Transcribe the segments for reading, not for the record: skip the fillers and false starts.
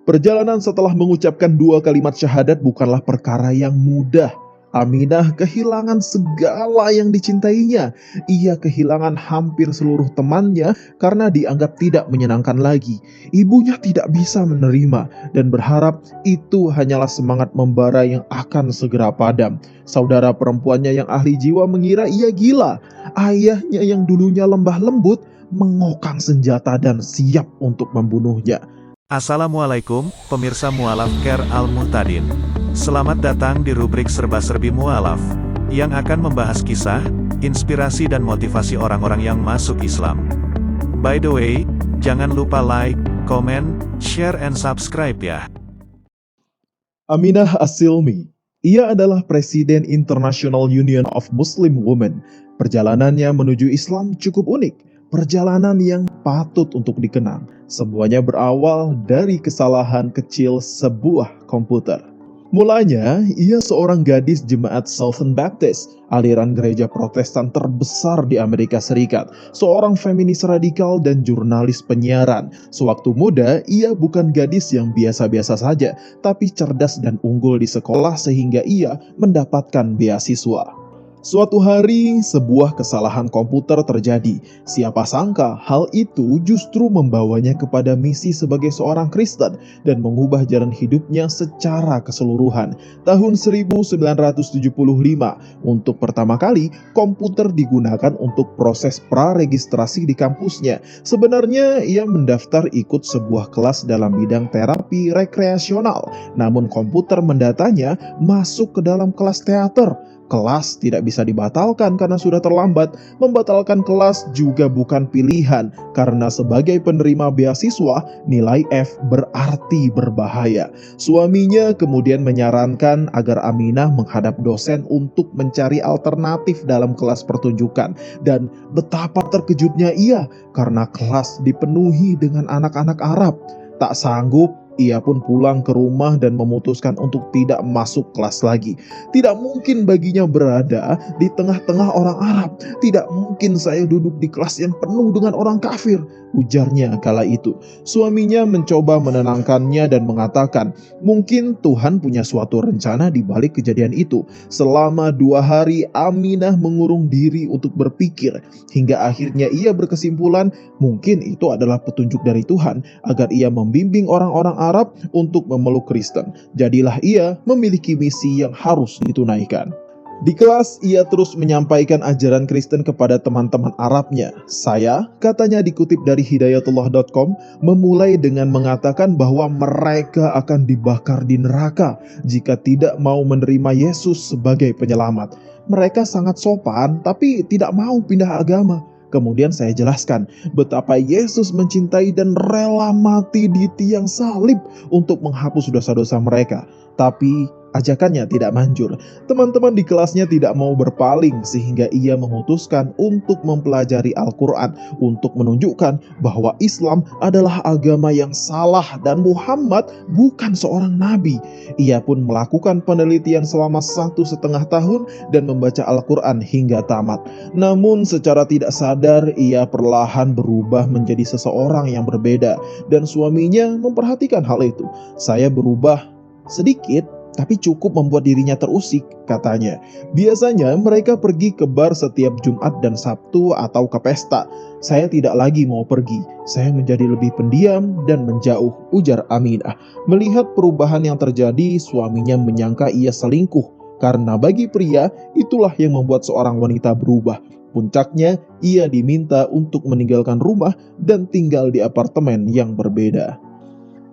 Perjalanan setelah mengucapkan 2 kalimat syahadat bukanlah perkara yang mudah. Aminah kehilangan segala yang dicintainya. Ia kehilangan hampir seluruh temannya karena dianggap tidak menyenangkan lagi. Ibunya tidak bisa menerima dan berharap itu hanyalah semangat membara yang akan segera padam. Saudara perempuannya yang ahli jiwa mengira ia gila. Ayahnya yang dulunya lembah lembut mengokang senjata dan siap untuk membunuhnya. Assalamualaikum, pemirsa Mu'alaf Care Al-Muhtadin. Selamat datang di rubrik Serba-Serbi Mu'alaf, yang akan membahas kisah, inspirasi dan motivasi orang-orang yang masuk Islam. By the way, jangan lupa like, comment, share and subscribe ya. Aminah As-Silmi. Ia adalah Presiden International Union of Muslim Women. Perjalanannya menuju Islam cukup unik. Perjalanan yang patut untuk dikenang. Semuanya berawal dari kesalahan kecil sebuah komputer. Mulanya, ia seorang gadis jemaat Southern Baptist, aliran gereja Protestan terbesar di Amerika Serikat, seorang feminis radikal dan jurnalis penyiaran. Sewaktu muda, ia bukan gadis yang biasa-biasa saja, tapi cerdas dan unggul di sekolah sehingga ia mendapatkan beasiswa. Suatu hari, sebuah kesalahan komputer terjadi. Siapa sangka hal itu justru membawanya kepada misi sebagai seorang Kristen dan mengubah jalan hidupnya secara keseluruhan. Tahun 1975, untuk pertama kali, komputer digunakan untuk proses praregistrasi di kampusnya. Sebenarnya, ia mendaftar ikut sebuah kelas dalam bidang terapi rekreasional. Namun komputer mendatanya masuk ke dalam kelas teater. Kelas tidak bisa dibatalkan karena sudah terlambat. Membatalkan kelas juga bukan pilihan karena sebagai penerima beasiswa, nilai F berarti berbahaya. Suaminya kemudian menyarankan agar Aminah menghadap dosen untuk mencari alternatif dalam kelas pertunjukan. Dan betapa terkejutnya ia karena kelas dipenuhi dengan anak-anak Arab. Tak sanggup, ia pun pulang ke rumah dan memutuskan untuk tidak masuk kelas lagi. Tidak mungkin baginya berada di tengah-tengah orang Arab. Tidak mungkin saya duduk di kelas yang penuh dengan orang kafir, ujarnya kala itu. Suaminya mencoba menenangkannya dan mengatakan, mungkin Tuhan punya suatu rencana di balik kejadian itu. Selama 2 hari Aminah mengurung diri untuk berpikir, hingga akhirnya ia berkesimpulan mungkin itu adalah petunjuk dari Tuhan agar ia membimbing orang-orang Arab untuk memeluk Kristen. Jadilah ia memiliki misi yang harus ditunaikan. Di kelas, ia terus menyampaikan ajaran Kristen kepada teman-teman Arabnya. Saya, katanya dikutip dari hidayatullah.com, memulai dengan mengatakan bahwa mereka akan dibakar di neraka jika tidak mau menerima Yesus sebagai penyelamat. Mereka sangat sopan, tapi tidak mau pindah agama. Kemudian saya jelaskan betapa Yesus mencintai dan rela mati di tiang salib untuk menghapus dosa-dosa mereka. Tapi ajakannya tidak manjur. Teman-teman di kelasnya tidak mau berpaling sehingga ia memutuskan untuk mempelajari Al-Quran untuk menunjukkan bahwa Islam adalah agama yang salah dan Muhammad bukan seorang nabi. Ia pun melakukan penelitian selama 1,5 tahun dan membaca Al-Quran hingga tamat. Namun secara tidak sadar ia perlahan berubah menjadi seseorang yang berbeda dan suaminya memperhatikan hal itu. Saya berubah sedikit, tapi cukup membuat dirinya terusik, katanya. Biasanya mereka pergi ke bar setiap Jumat dan Sabtu atau ke pesta. Saya tidak lagi mau pergi. Saya menjadi lebih pendiam dan menjauh, ujar Aminah. Melihat perubahan yang terjadi, suaminya menyangka ia selingkuh. Karena bagi pria, itulah yang membuat seorang wanita berubah. Puncaknya, ia diminta untuk meninggalkan rumah dan tinggal di apartemen yang berbeda.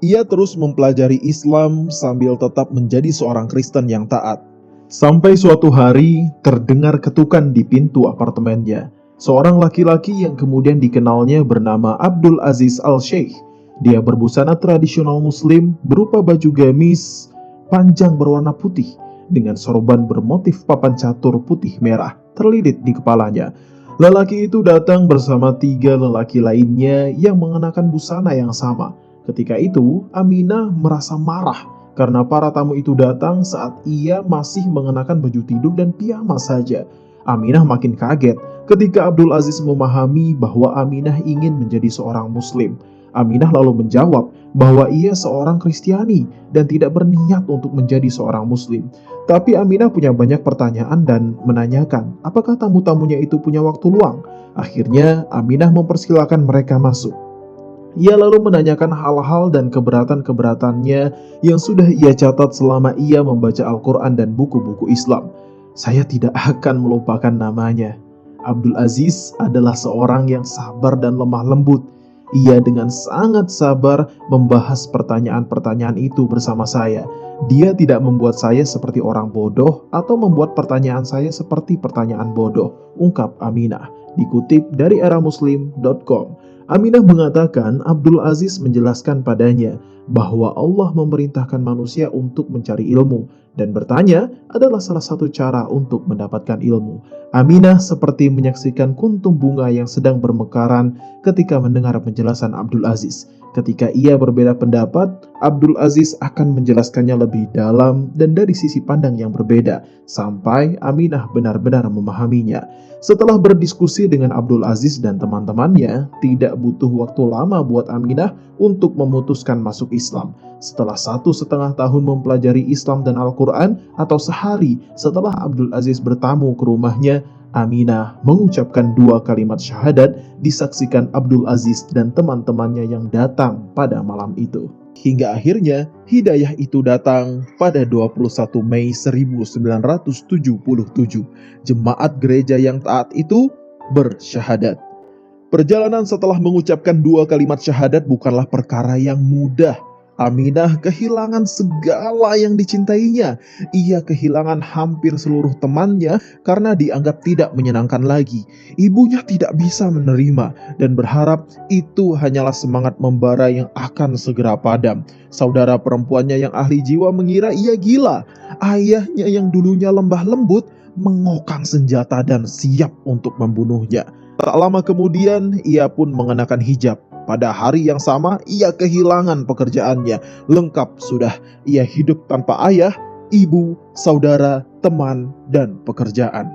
Ia terus mempelajari Islam sambil tetap menjadi seorang Kristen yang taat. Sampai suatu hari terdengar ketukan di pintu apartemennya. Seorang laki-laki yang kemudian dikenalnya bernama Abdul Aziz Al-Sheikh. Dia berbusana tradisional muslim berupa baju gamis panjang berwarna putih dengan sorban bermotif papan catur putih merah terlilit di kepalanya. Lelaki itu datang bersama 3 lelaki lainnya yang mengenakan busana yang sama. Ketika itu, Aminah merasa marah karena para tamu itu datang saat ia masih mengenakan baju tidur dan piyama saja. Aminah makin kaget ketika Abdul Aziz memahami bahwa Aminah ingin menjadi seorang muslim. Aminah lalu menjawab bahwa ia seorang Kristiani dan tidak berniat untuk menjadi seorang Muslim. Tapi Aminah punya banyak pertanyaan dan menanyakan apakah tamu-tamunya itu punya waktu luang. Akhirnya Aminah mempersilahkan mereka masuk. Ia lalu menanyakan hal-hal dan keberatan-keberatannya yang sudah ia catat selama ia membaca Al-Quran dan buku-buku Islam. Saya tidak akan melupakan namanya. Abdul Aziz adalah seorang yang sabar dan lemah lembut. Ia dengan sangat sabar membahas pertanyaan-pertanyaan itu bersama saya. Dia tidak membuat saya seperti orang bodoh atau membuat pertanyaan saya seperti pertanyaan bodoh, ungkap Aminah. Dikutip dari eramuslim.com. Aminah mengatakan Abdul Aziz menjelaskan padanya bahwa Allah memerintahkan manusia untuk mencari ilmu dan bertanya adalah salah satu cara untuk mendapatkan ilmu. Aminah seperti menyaksikan kuntum bunga yang sedang bermekaran ketika mendengar penjelasan Abdul Aziz. Ketika ia berbeda pendapat, Abdul Aziz akan menjelaskannya lebih dalam dan dari sisi pandang yang berbeda, sampai Aminah benar-benar memahaminya. Setelah berdiskusi dengan Abdul Aziz dan teman-temannya, tidak butuh waktu lama buat Aminah untuk memutuskan masuk Islam. Setelah 1,5 tahun mempelajari Islam dan Al-Quran, atau sehari setelah Abdul Aziz bertamu ke rumahnya, Aminah mengucapkan 2 kalimat syahadat disaksikan Abdul Aziz dan teman-temannya yang datang pada malam itu. Hingga akhirnya hidayah itu datang pada 21 Mei 1977. Jemaat gereja yang taat itu bersyahadat. Perjalanan setelah mengucapkan 2 kalimat syahadat bukanlah perkara yang mudah. Aminah kehilangan segala yang dicintainya. Ia kehilangan hampir seluruh temannya karena dianggap tidak menyenangkan lagi. Ibunya tidak bisa menerima dan berharap itu hanyalah semangat membara yang akan segera padam. Saudara perempuannya yang ahli jiwa mengira ia gila. Ayahnya yang dulunya lembah lembut mengokang senjata dan siap untuk membunuhnya. Tak lama kemudian ia pun mengenakan hijab. Pada hari yang sama, ia kehilangan pekerjaannya. Lengkap sudah, ia hidup tanpa ayah, ibu, saudara, teman, dan pekerjaan.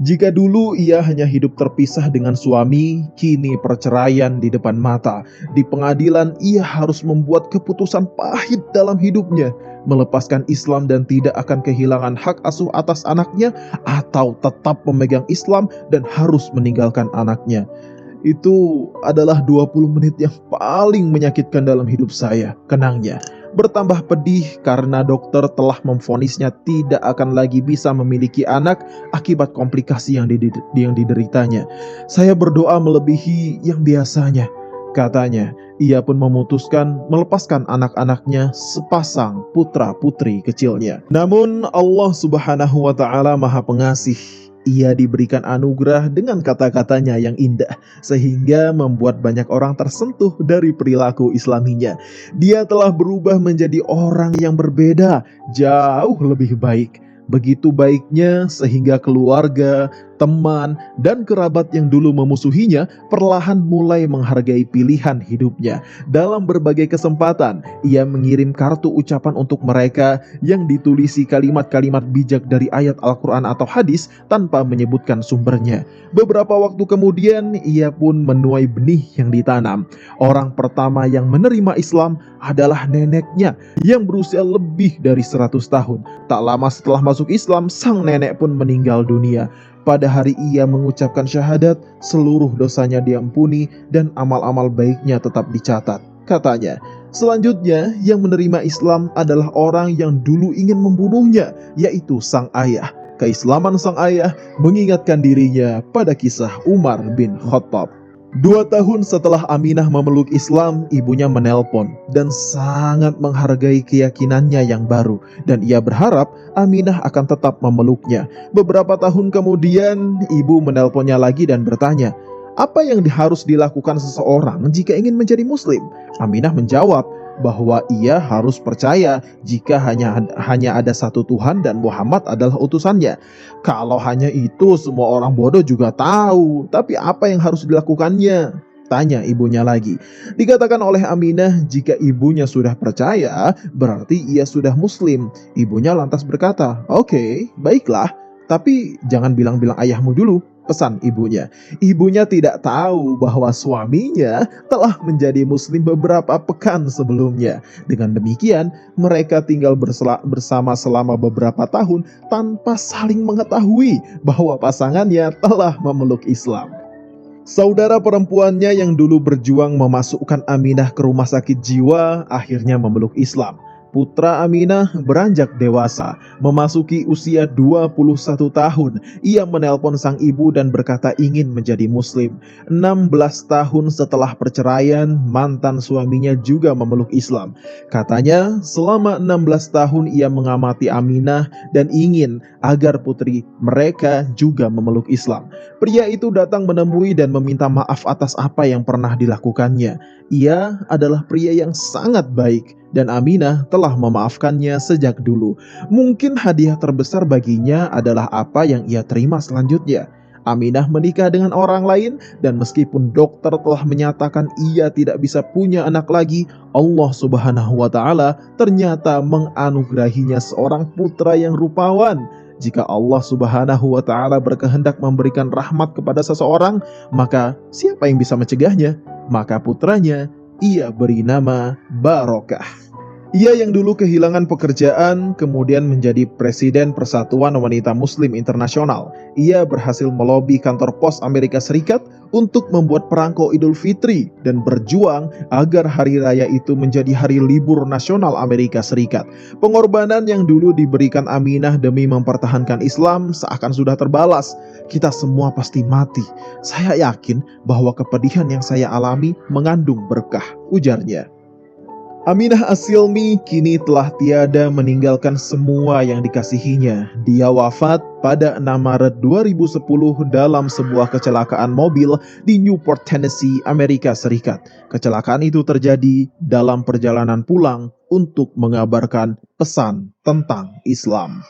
Jika dulu ia hanya hidup terpisah dengan suami, kini perceraian di depan mata. Di pengadilan, ia harus membuat keputusan pahit dalam hidupnya. Melepaskan Islam dan tidak akan kehilangan hak asuh atas anaknya, atau tetap memegang Islam dan harus meninggalkan anaknya. Itu adalah 20 menit yang paling menyakitkan dalam hidup saya, kenangnya. Bertambah pedih karena dokter telah memvonisnya tidak akan lagi bisa memiliki anak akibat komplikasi yang dideritanya. Saya berdoa melebihi yang biasanya, katanya. Ia pun memutuskan melepaskan anak-anaknya, sepasang putra-putri kecilnya. Namun Allah Subhanahu wa Ta'ala Maha Pengasih. Ia diberikan anugerah dengan kata-katanya yang indah, sehingga membuat banyak orang tersentuh dari perilaku Islaminya. Dia telah berubah menjadi orang yang berbeda, jauh lebih baik. Begitu baiknya sehingga keluarga, teman, dan kerabat yang dulu memusuhinya perlahan mulai menghargai pilihan hidupnya. Dalam berbagai kesempatan, ia mengirim kartu ucapan untuk mereka yang ditulisi kalimat-kalimat bijak dari ayat Al-Quran atau hadis tanpa menyebutkan sumbernya. Beberapa waktu kemudian, ia pun menuai benih yang ditanam. Orang pertama yang menerima Islam adalah neneknya yang berusia lebih dari 100 tahun. Tak lama setelah masuk Islam, sang nenek pun meninggal dunia. Pada hari ia mengucapkan syahadat, seluruh dosanya diampuni dan amal-amal baiknya tetap dicatat. Katanya, selanjutnya yang menerima Islam adalah orang yang dulu ingin membunuhnya, yaitu sang ayah. Keislaman sang ayah mengingatkan dirinya pada kisah Umar bin Khattab. 2 tahun setelah Aminah memeluk Islam, ibunya menelpon dan sangat menghargai keyakinannya yang baru, dan ia berharap Aminah akan tetap memeluknya. Beberapa tahun kemudian, ibu menelponnya lagi dan bertanya, apa yang harus dilakukan seseorang jika ingin menjadi Muslim? Aminah menjawab bahwa ia harus percaya jika hanya ada satu Tuhan dan Muhammad adalah utusannya. Kalau hanya itu semua orang bodoh juga tahu, tapi apa yang harus dilakukannya? Tanya ibunya lagi. Dikatakan oleh Aminah jika ibunya sudah percaya berarti ia sudah Muslim. Ibunya lantas berkata, "Oke, baiklah, tapi jangan bilang-bilang ayahmu dulu. pesan ibunya. Ibunya tidak tahu bahwa suaminya telah menjadi muslim beberapa pekan sebelumnya. Dengan demikian, mereka tinggal bersama selama beberapa tahun tanpa saling mengetahui bahwa pasangannya telah memeluk Islam. Saudara perempuannya yang dulu berjuang memasukkan Aminah ke rumah sakit jiwa akhirnya memeluk Islam. Putra Aminah beranjak dewasa, memasuki usia 21 tahun. Ia menelpon sang ibu dan berkata ingin menjadi muslim. 16 tahun setelah perceraian, mantan suaminya juga memeluk Islam. Katanya, selama 16 tahun ia mengamati Aminah dan ingin agar putri mereka juga memeluk Islam. Pria itu datang menemui dan meminta maaf atas apa yang pernah dilakukannya. Ia adalah pria yang sangat baik dan Aminah telah memaafkannya sejak dulu. Mungkin hadiah terbesar baginya adalah apa yang ia terima selanjutnya. Aminah menikah dengan orang lain dan meskipun dokter telah menyatakan ia tidak bisa punya anak lagi, Allah Subhanahu wa Ta'ala ternyata menganugerahinya seorang putra yang rupawan. Jika Allah Subhanahu wa Ta'ala berkehendak memberikan rahmat kepada seseorang, maka siapa yang bisa mencegahnya? Maka putranya ia beri nama Barokah. Ia yang dulu kehilangan pekerjaan kemudian menjadi Presiden Persatuan Wanita Muslim Internasional. Ia berhasil melobi kantor pos Amerika Serikat untuk membuat perangko Idul Fitri dan berjuang agar hari raya itu menjadi hari libur nasional Amerika Serikat. Pengorbanan yang dulu diberikan Aminah demi mempertahankan Islam seakan sudah terbalas. Kita semua pasti mati. Saya yakin bahwa kepedihan yang saya alami mengandung berkah, ujarnya. Aminah As-Silmi kini telah tiada meninggalkan semua yang dikasihinya. Dia wafat pada 6 Maret 2010 dalam sebuah kecelakaan mobil di Newport, Tennessee, Amerika Serikat. Kecelakaan itu terjadi dalam perjalanan pulang untuk mengabarkan pesan tentang Islam.